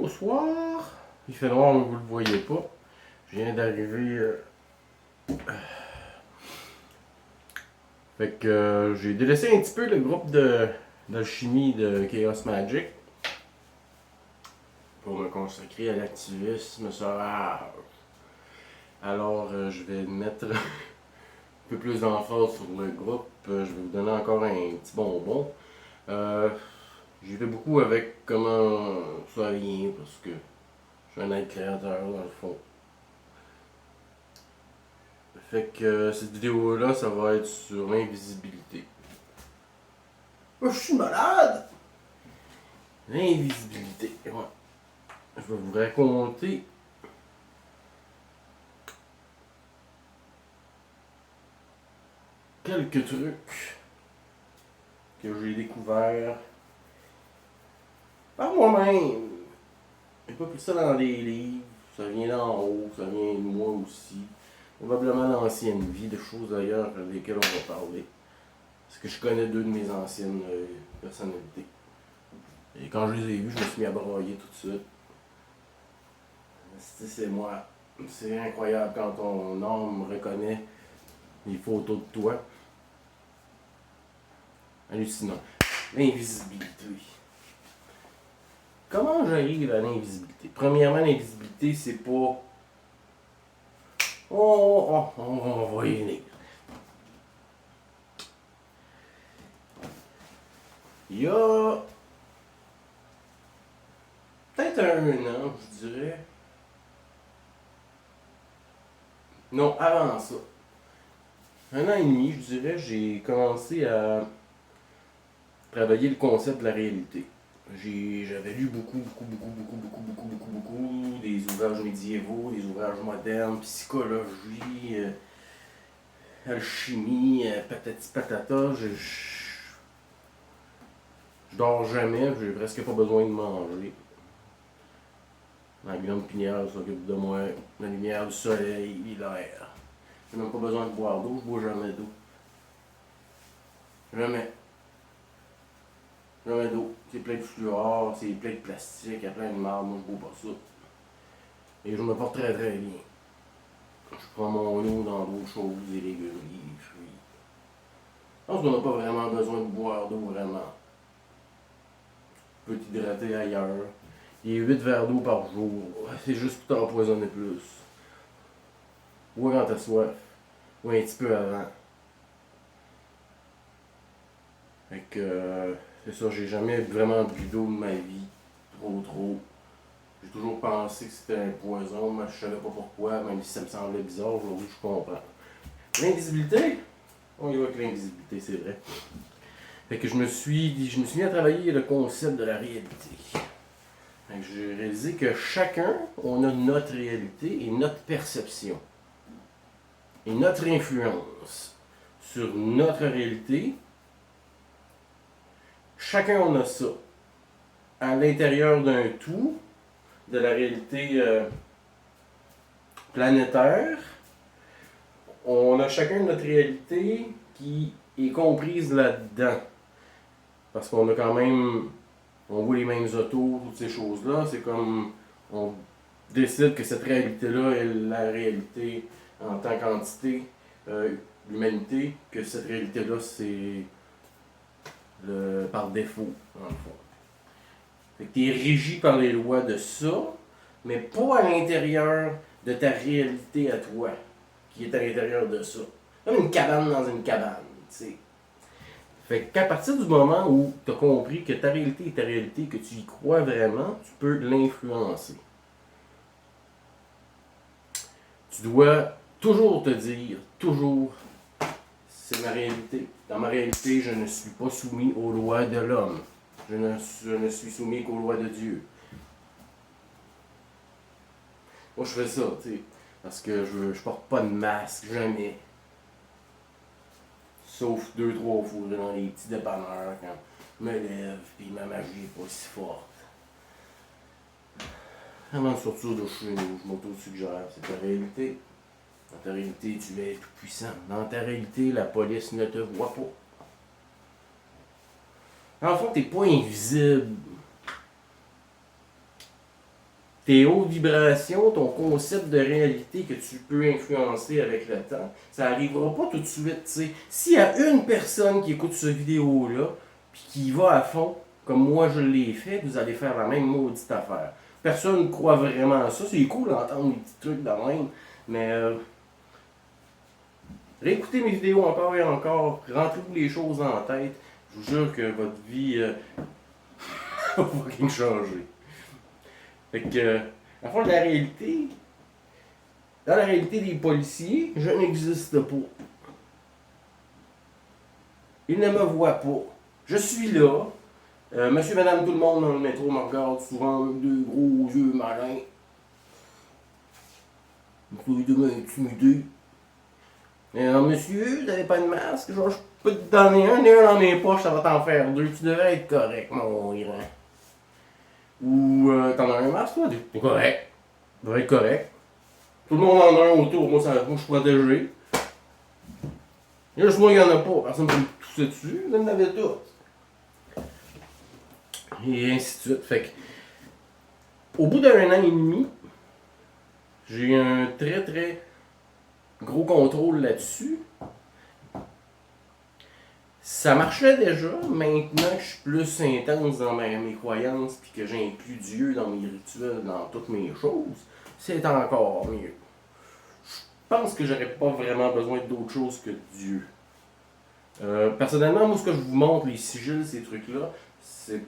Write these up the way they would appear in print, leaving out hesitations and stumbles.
bonsoir. Il fait noir, mais vous le voyez pas. Je viens d'arriver. Fait que j'ai délaissé un petit peu le groupe d'alchimie de Chaos Magic pour me consacrer à l'activisme sauvage. Alors, je vais mettre un peu plus d'emphase sur le groupe. Je vais vous donner encore un petit bonbon. J'ai fait beaucoup avec comment ça vient parce que je suis un être créateur dans le fond. Fait que cette vidéo-là, ça va être sur l'invisibilité. Moi, je suis malade! L'invisibilité, ouais. Je vais vous raconter quelques trucs que j'ai découverts par moi-même. J'ai pas pris ça dans des livres, ça vient d'en haut, ça vient de moi aussi. Probablement l'ancienne vie, de choses d'ailleurs desquelles on va parler. Parce que je connais deux de mes anciennes personnalités. Et quand je les ai vus, je me suis mis à broyer tout de suite. C'est moi. C'est incroyable quand ton âme reconnaît les photos de toi. Hallucinant. L'invisibilité. Comment j'arrive à l'invisibilité? Premièrement, l'invisibilité, c'est pas... on va y venir. Il y a peut-être un an, je dirais. Non, avant ça. Un an et demi, je dirais, j'ai commencé à travailler le concept de la réalité. J'avais lu beaucoup des ouvrages médiévaux, des ouvrages modernes, psychologie, alchimie, patati patata. Je dors jamais, j'ai presque pas besoin de manger. La glande pinéale s'occupe de moi, la lumière du soleil, l'air. J'ai même pas besoin de boire d'eau, je bois jamais d'eau. Jamais. Jamais d'eau. C'est plein de fluor, c'est plein de plastique, il y a plein de marde, moi je bois pas ça. Et je me porte très très bien. Je prends mon eau dans d'autres choses, des légumes, des fruits. Je pense qu'on n'a pas vraiment besoin de boire d'eau vraiment. Tu peux t'hydrater ailleurs. Et 8 verres d'eau par jour, c'est juste pour t'empoisonner plus. Ou quand t'as soif. Ou un petit peu avant. Fait que c'est ça, j'ai jamais vraiment bu d'eau de ma vie. Trop. J'ai toujours pensé que c'était un poison, mais je savais pas pourquoi, même si ça me semblait bizarre, aujourd'hui je comprends. L'invisibilité? On y va avec l'invisibilité, c'est vrai. Fait que je me suis mis à travailler le concept de la réalité. Fait que j'ai réalisé que chacun, on a notre réalité et notre perception. Et notre influence sur notre réalité, chacun on a ça. À l'intérieur d'un tout, de la réalité planétaire, on a chacun notre réalité qui est comprise là-dedans. Parce qu'on a quand même, on voit les mêmes autos, toutes ces choses-là, c'est comme, on décide que cette réalité-là est la réalité en tant qu'entité, l'humanité, que cette réalité-là c'est par défaut, dans le fond. Fait que tu es régi par les lois de ça, mais pas à l'intérieur de ta réalité à toi, qui est à l'intérieur de ça. Comme une cabane dans une cabane, tu sais. Fait qu'à partir du moment où tu as compris que ta réalité est ta réalité, que tu y crois vraiment, tu peux l'influencer. Tu dois toujours te dire, c'est ma réalité. Dans ma réalité, je ne suis pas soumis aux lois de l'homme. Je ne suis soumis qu'aux lois de Dieu. Moi, je fais ça, tu sais, parce que je porte pas de masque, jamais. Sauf 2-3 fois dans les petits dépanneurs quand je me lève et ma magie n'est pas si forte. Avant de sortir de chez nous, je m'auto-suggère, c'est ta réalité. Dans ta réalité, tu es tout puissant. Dans ta réalité, la police ne te voit pas. En fait, t'es pas invisible. tes hautes vibrations, ton concept de réalité que tu peux influencer avec le temps, ça n'arrivera pas tout de suite, tu sais. S'il y a une personne qui écoute cette vidéo-là, puis qui y va à fond, comme moi je l'ai fait, vous allez faire la même maudite affaire. Personne ne croit vraiment à ça. C'est cool d'entendre des petits trucs de même, mais réécoutez mes vidéos encore et encore, rentrez-vous les choses en tête. Je vous jure que votre vie va fucking changer. Fait que, à fond de la réalité, dans la réalité des policiers, je n'existe pas. Ils ne me voient pas. Je suis là. Monsieur, madame, tout le monde dans le métro me regarde souvent avec deux gros yeux malins. Vous pouvez m'intimider. Monsieur, vous n'avez pas de masque? Genre, je peux te donner un dans mes poches, ça va t'en faire deux. Tu devrais être correct, mon grand. Ou t'en as un masque, toi? T'es correct. Tu devrais être correct. Tout le monde en a un autour, moi je suis protégé. Il y a juste moi, il n'y en a pas. Personne ne peut me tousser dessus, vous en avez tous. Et ainsi de suite. Fait que, au bout d'un an et demi, j'ai un très très gros contrôle là-dessus. Ça marchait déjà, maintenant que je suis plus intense dans mes croyances puis que j'inclus Dieu dans mes rituels, dans toutes mes choses, c'est encore mieux. Je pense que j'aurais pas vraiment besoin d'autre chose que Dieu. Personnellement, moi, ce que je vous montre, les sigils, ces trucs-là, c'est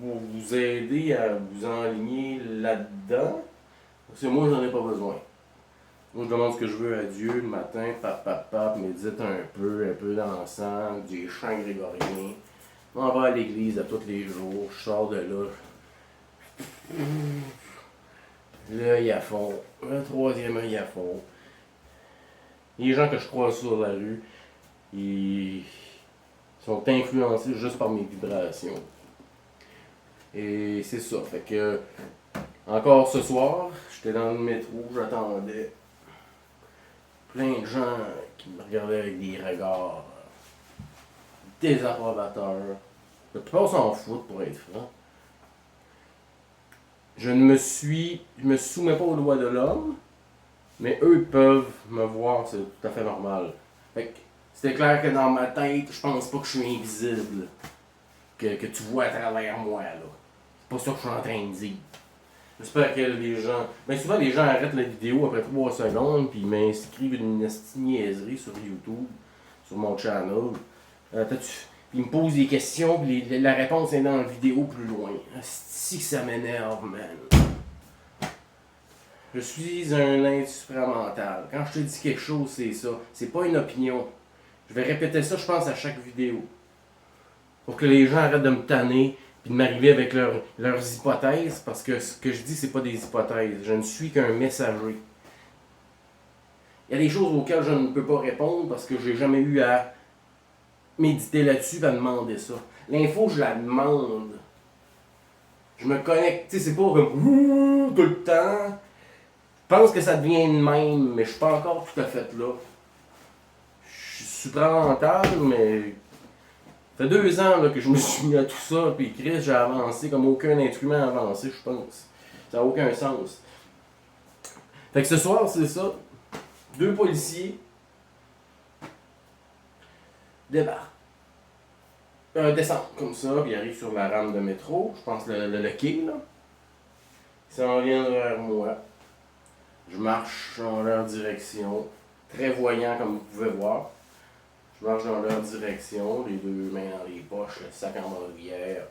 pour vous aider à vous enligner là-dedans. Parce que moi, j'en ai pas besoin. Moi, je demande ce que je veux à Dieu le matin, pap, médite un peu d'encens, des chants grégoriens. On va à l'église à tous les jours, je sors de là. L'œil à fond, le troisième œil à fond. Les gens que je croise sur la rue, ils sont influencés juste par mes vibrations. Et c'est ça, fait que encore ce soir, j'étais dans le métro, j'attendais. Plein de gens qui me regardaient avec des regards désapprobateurs. La plupart s'en foutent pour être franc. Je ne me soumets pas aux lois de l'homme, mais eux peuvent me voir, c'est tout à fait normal. Fait que c'est clair que dans ma tête, je pense pas que je suis invisible. Que tu vois à travers moi, là. C'est pas ça que je suis en train de dire. J'espère que les gens. Ben souvent les gens arrêtent la vidéo après 3 secondes puis ils m'inscrivent une niaiserie sur YouTube, sur mon channel. Puis ils me posent des questions puis la réponse est dans la vidéo plus loin. Si que ça m'énerve, man. Je suis un être supramental. Quand je te dis quelque chose, c'est ça. C'est pas une opinion. Je vais répéter ça, je pense, à chaque vidéo. Pour que les gens arrêtent de me tanner puis de m'arriver avec leurs hypothèses, parce que ce que je dis, c'est pas des hypothèses. Je ne suis qu'un messager. Il y a des choses auxquelles je ne peux pas répondre parce que j'ai jamais eu à méditer là-dessus et à demander ça. L'info, je la demande. Je me connecte, tu sais, c'est pas comme tout le temps. Je pense que ça devient de même, mais je suis pas encore tout à fait là. Je suis supramental, mais ça fait 2 ans là, que je me suis mis à tout ça, puis Chris, j'ai avancé comme aucun être humain a avancé, je pense. Ça n'a aucun sens. Fait que ce soir, c'est ça. 2 policiers débarquent. Descendent comme ça, puis ils arrivent sur la rame de métro, je pense le quai, là. Ils s'en viennent vers moi. Je marche dans leur direction, très voyant comme vous pouvez voir. Je marche dans leur direction, les 2 mains dans les poches, le sac en bandoulière.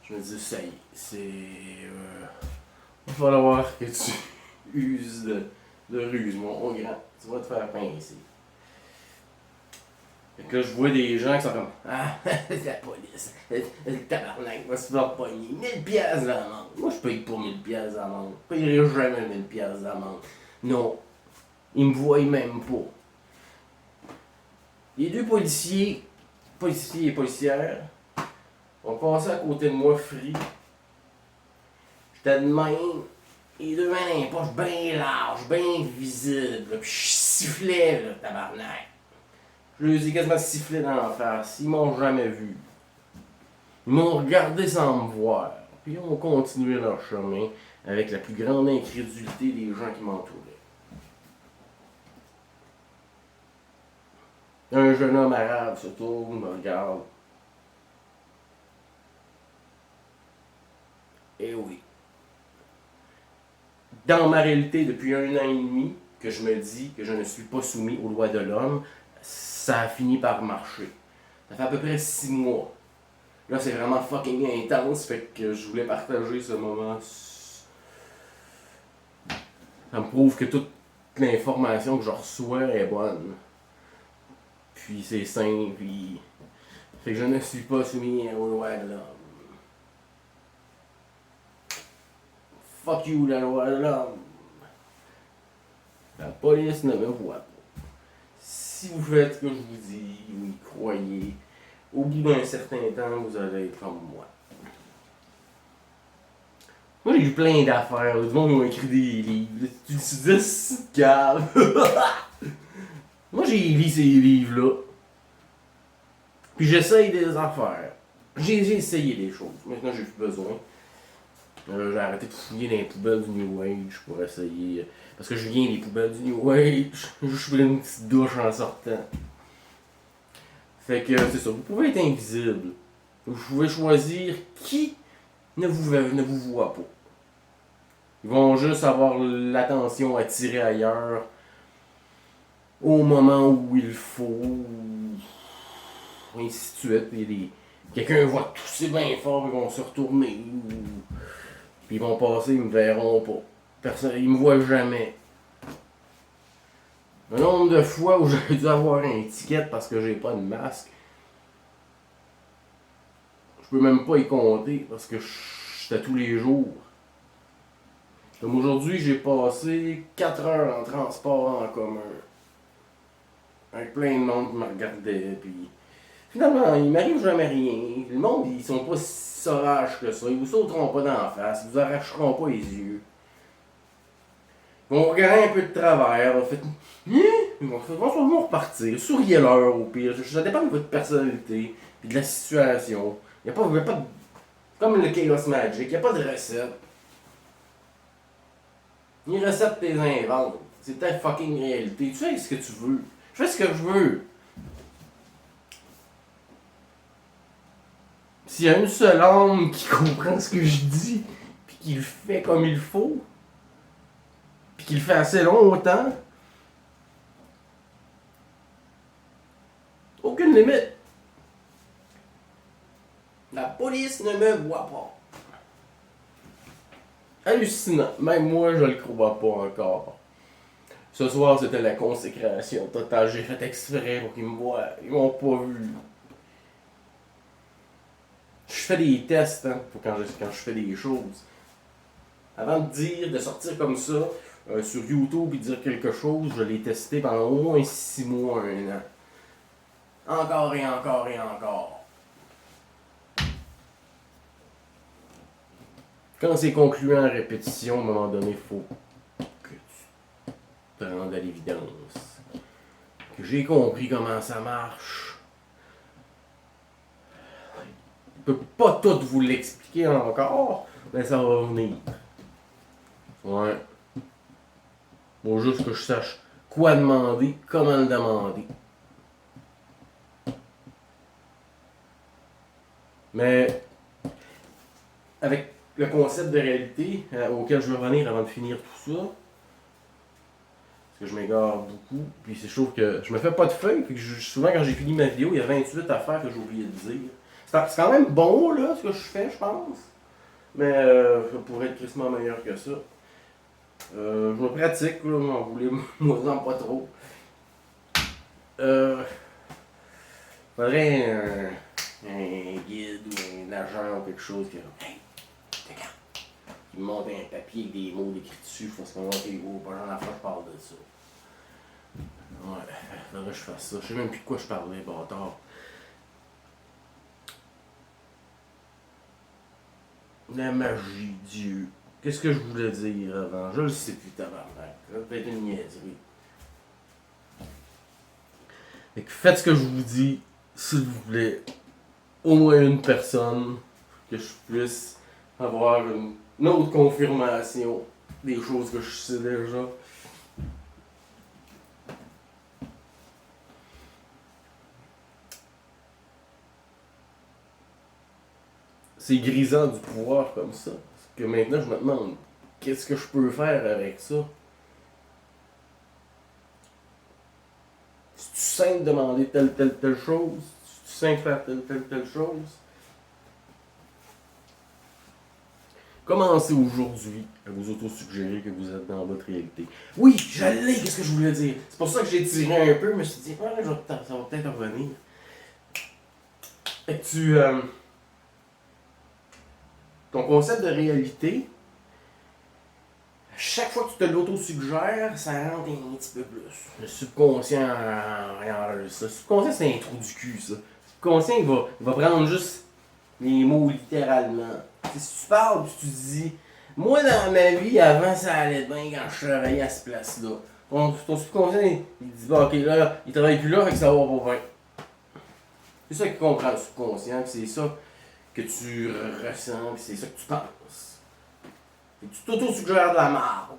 Je me dis, ça y est, c'est. Il va falloir que tu uses de ruse, mon grand. Tu vas te faire pincer. Fait que là, je vois des gens qui sont comme, ah, c'est la police, le tabarnak va se faire pogner 1000 piastres d'amende. Moi, je paye pas 1000 piastres d'amende. Je payerai jamais 1000 piastres d'amende. Non, ils me voient même pas. Les 2 policiers et policières, ont passé à côté de moi free. J'étais de même, les 2 mains dans les poches, bien larges, bien visibles, puis je sifflais, là, tabarnak. Je les ai quasiment sifflé dans la face. Ils m'ont jamais vu. Ils m'ont regardé sans me voir. Puis Puis ont continué leur chemin avec la plus grande incrédulité des gens qui m'entouraient. Un jeune homme arabe se tourne, me regarde. Eh oui. Dans ma réalité, depuis 1 an et demi, que je me dis que je ne suis pas soumis aux lois de l'homme, ça a fini par marcher. Ça fait à peu près 6 mois. Là, c'est vraiment fucking intense, fait que je voulais partager ce moment. Ça me prouve que toute l'information que je reçois est bonne. Puis c'est simple, puis... Fait que je ne suis pas soumis aux lois de l'homme. Fuck you, la loi de l'homme. La police ne me voit pas. Si vous faites ce que je vous dis, vous y croyez, au bout d'un certain temps, vous allez être comme moi. Moi, j'ai eu plein d'affaires. Du monde m'a écrit des livres. Tu dis, c'est cave. Moi, j'ai lu ces livres-là. Puis j'essaye des affaires. J'ai essayé des choses. Maintenant, j'ai plus besoin. J'ai arrêté de fouiller dans les poubelles du New Age pour essayer. Parce que je viens des poubelles du New Age. Je suis pris une petite douche en sortant. Fait que c'est ça. Vous pouvez être invisible. Vous pouvez choisir qui ne vous voit pas. Ils vont juste avoir l'attention attirée ailleurs au moment où il faut. Ainsi de suite. Quelqu'un va tousser bien fort, ils vont se retourner. Puis ils vont passer, ils me verront pas. Personne, ils me voient jamais. Le nombre de fois où j'ai dû avoir une étiquette parce que j'ai pas de masque, je peux même pas y compter parce que c'était tous les jours. Comme aujourd'hui, j'ai passé 4 heures en transport en commun. Avec plein de monde qui me regardait, puis... Finalement, il m'arrive jamais rien. Le monde, ils sont pas si sauvages que ça. Ils vous sauteront pas dans la face. Ils vous arracheront pas les yeux. Ils vont regarder un peu de travers. Ils vont sûrement repartir. Souriez-leur au pire. Ça dépend de votre personnalité et de la situation. Il n'y a pas de... Comme le Chaos Magic, il n'y a pas de recette. Les recettes, t'es inventes. C'est ta fucking réalité. Tu fais ce que tu veux. Je fais ce que je veux. S'il y a une seule âme qui comprend ce que je dis, puis qui le fait comme il faut, puis qui le fait assez longtemps, aucune limite. La police ne me voit pas. Hallucinant. Même moi, je le crois pas encore. Ce soir, c'était la consécration totale. J'ai fait exprès pour qu'ils me voient. Ils m'ont pas vu. Je fais des tests quand je fais des choses. Avant de sortir comme ça, sur YouTube et dire quelque chose, je l'ai testé pendant au moins 6 mois, 1 an. Encore et encore et encore. Quand c'est concluant en répétition, à un moment donné, il faut que tu te rendes à l'évidence. Que j'ai compris comment ça marche. Je peux pas tout vous l'expliquer encore, mais ça va venir. Ouais. Faut juste que je sache quoi demander, comment le demander. Mais avec le concept de réalité auquel je veux revenir avant de finir tout ça, parce que je m'égare beaucoup, puis c'est chaud que je me fais pas de feuilles, puis que souvent quand j'ai fini ma vidéo, il y a 28 affaires que j'ai oublié de dire. C'est quand même bon là ce que je fais, je pense. Mais ça pourrait être crissement meilleur que ça. Je me pratique, là, m'en voulez-moi pas trop. Faudrait un guide ou un nageur ou quelque chose qui me monte un papier avec des mots décrits dessus, parce qu'on va dire, oh, pas j'en affaire, je parle de ça. Ouais, faudrait que je fasse ça. Je sais même plus de quoi je parlais, bâtard. La magie, Dieu. Qu'est-ce que je voulais dire avant? Je le sais plus, tabarnak. Ça peut être une niaiserie. Fait que faites ce que je vous dis, s'il vous plaît. Au moins une personne que je puisse avoir une autre confirmation des choses que je sais déjà. C'est grisant du pouvoir comme ça. Parce que maintenant, je me demande, qu'est-ce que je peux faire avec ça? Si tu simple demander telle chose, si tu simple faire telle chose, commencez aujourd'hui à vous auto-suggérer que vous êtes dans votre réalité. Oui, j'allais, qu'est-ce que je voulais dire? C'est pour ça que j'ai tiré un peu, je me suis dit, ça va peut-être revenir. Et ton concept de réalité, chaque fois que tu te l'auto-suggères, ça rentre un petit peu plus. Le subconscient, ça. Le subconscient, c'est un trou du cul, ça. Le subconscient, il va prendre juste les mots littéralement. Si tu parles, puis tu dis, moi dans ma vie, avant ça allait bien quand je travaillais à cette place-là. Ton subconscient, il dit, bah, ok, là, il travaille plus là, fait que ça va pas bien. C'est ça qui comprend le subconscient, c'est ça que tu ressens, c'est ça que tu penses. Et tu t'auto-suggères de la merde.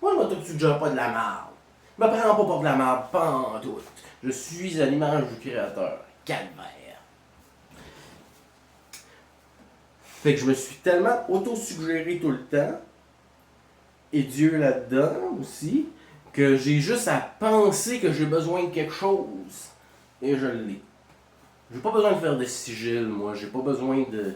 Moi, je m'auto-suggère pas de la merde. Je me prends pas pour de la merde, pas en tout. Je suis à l'image du Créateur. Calvaire. Fait que je me suis tellement auto-suggéré tout le temps, et Dieu là-dedans aussi, que j'ai juste à penser que j'ai besoin de quelque chose, et je l'ai. J'ai pas besoin de faire des sigils, moi. J'ai pas besoin de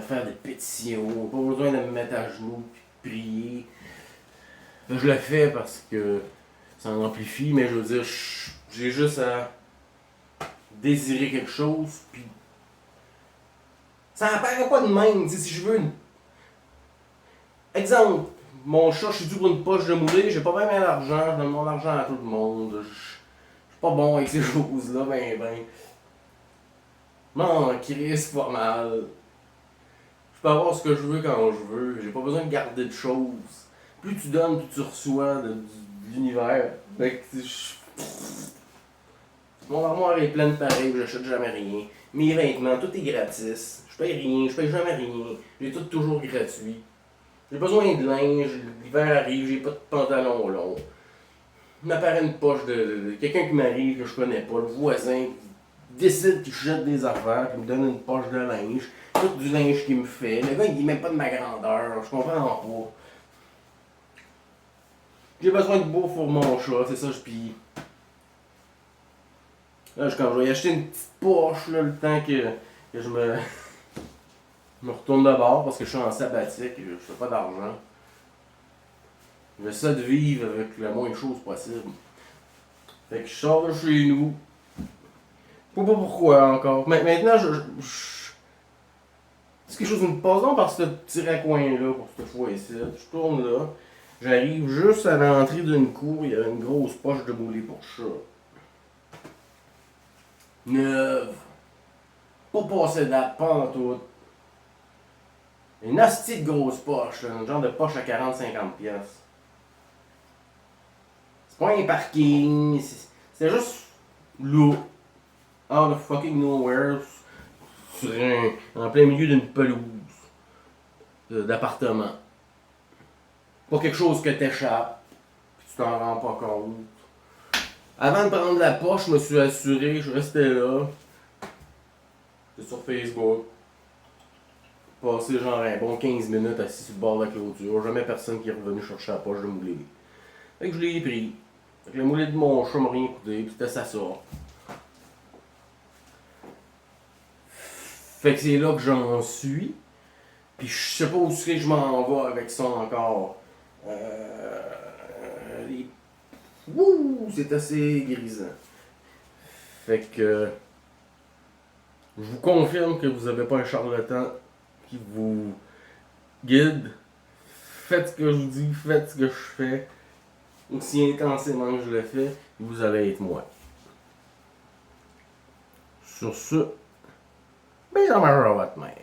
faire des pétitions. J'ai pas besoin de me mettre à genoux et prier. Je le fais parce que ça en amplifie, mais je veux dire, j'ai juste à désirer quelque chose, puis ça n'apparaît pas de même. Si je veux une... Exemple, mon chat, je suis dû pour une poche de moulée, j'ai pas bien d'argent, je donne mon argent à tout le monde. Je suis pas bon avec ces choses-là, ben. Non, Chris, pas mal. Je peux avoir ce que je veux quand je veux. J'ai pas besoin de garder de choses. Plus tu donnes, plus tu reçois de l'univers. Fait que mon armoire est pleine pareil, j'achète jamais rien. Mes vêtements, tout est gratis. Je paye rien, je paye jamais rien. J'ai tout toujours gratuit. J'ai besoin de linge, l'hiver arrive, j'ai pas de pantalon long. Il m'apparaît une poche de quelqu'un qui m'arrive que je connais pas, le voisin qui décide qu'il jette des affaires, qui me donne une poche de linge, tout du linge qu'il me fait. Le gars il dit même pas de ma grandeur, je comprends pas. J'ai besoin de bouffe pour mon chat, c'est ça, puis là, quand je vais y acheter une petite poche, là, le temps que je me retourne de bord parce que je suis en sabbatique et je fais pas d'argent. J'essaie de vivre avec le moins de choses possible. Fait que je sors de chez nous. Je sais pas pourquoi encore. Mais maintenant, c'est quelque chose qui me passe donc par ce petit raccoin-là pour cette fois-ci. Je tourne là. J'arrive juste à l'entrée d'une cour, il y a une grosse poche de moulée pour chat. Neuve. Pas passé date, pas en tout. Une hostie de grosse poche, là, une genre de poche à 40-50$. C'est pas un parking, c'est juste là, out of fucking nowhere, en plein milieu d'une pelouse d'appartement. Pas quelque chose que t'échappes, pis tu t'en rends pas compte. Avant de prendre la poche, je me suis assuré, je restais là. J'étais sur Facebook. Passé genre un bon 15 minutes assis sur le bord de la clôture. Jamais personne qui est revenu chercher la poche de moulée. Fait que je l'ai pris. Fait que le moulet de mon chat m'a rien coûté, pis c'était ça. Fait que c'est là que j'en suis. Puis je sais pas où c'est que je m'en vais avec ça encore. Wouh, c'est assez grisant. Fait que je vous confirme que vous n'avez pas un charlatan qui vous guide. Faites ce que je vous dis, faites ce que je fais. Aussi intensément que je le fais, vous allez être moi. Sur ce, bisous ma votre mère.